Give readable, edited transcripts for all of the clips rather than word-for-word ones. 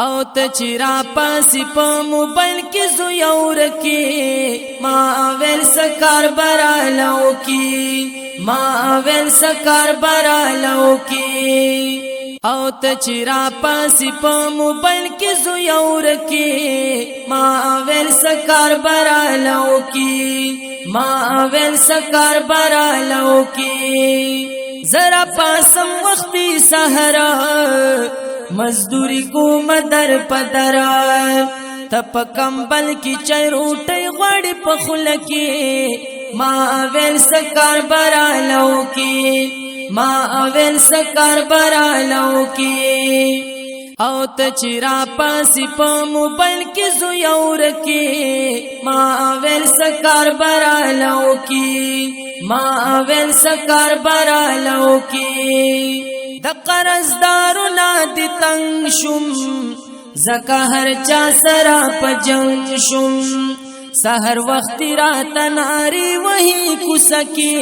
او ته چیرا پاسی په موبایل کې زویور کې ما ویل سکار برالو کې ما ویل سکار برالو کې او ته چیرا پاسی په موبایل کې زویور کې ما ویل سکار برالو کې ما ویل سکار برالو کې زرا پاسم وختي سحرا مزدوری کو مدر پدرا تپ کمبل کی چای روټي غړي په خل کې ما ویل سکار برالو کې ما ویل سکار برالو کې او ته چیرا پاسی په موبایل کې زویور کې ما ویل سکار برالو کې ما ویل سکار برالو کې د قرضدارو نادي تنگ شم زکه هر چا سرا پجنگ شم سحر وخت رات ناری وਹੀ کوسکی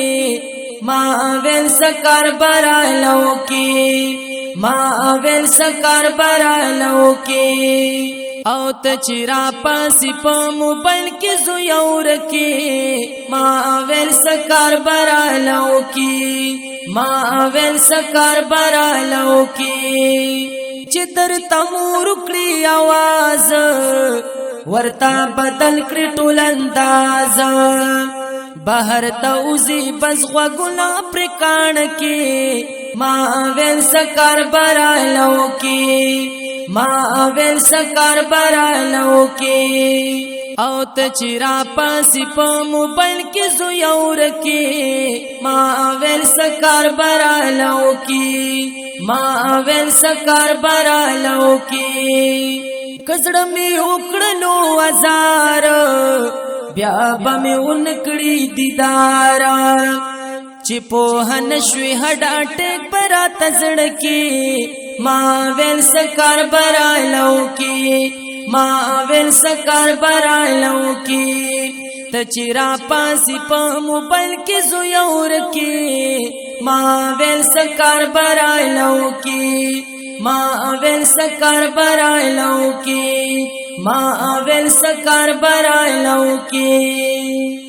ما ویل سکار برالو کې ما ویل سکار برالو کې او ته چیرا پاسی په موبایل کې زویور کې ما ویل سکار برالو کې ما ویل سکار برالو کې چې در تمور کړی आवाज ورتا بدل کړ ټول انداز بهر توزی بس غوګلا پر کان کې ما ویل سکار برالو کې ما ویل سکار برالو کې او ته چیرا پاسی په موبایل کې زویور کې ما ویل سکار برالو کې ما ویل سکار برالو کې کزړه می وکړلو هزار بیا به می ونکړي دیدار چې په هنشوي هډا ټیک پر تزړ کې ما ویل سکار برالو کې ما ویل سکار برالو کې ته چیرا پاسی په موبایل کې زویور کې ما ویل سکار برالو کې ما ویل سکار برالو کې ما ویل سکار برالو کې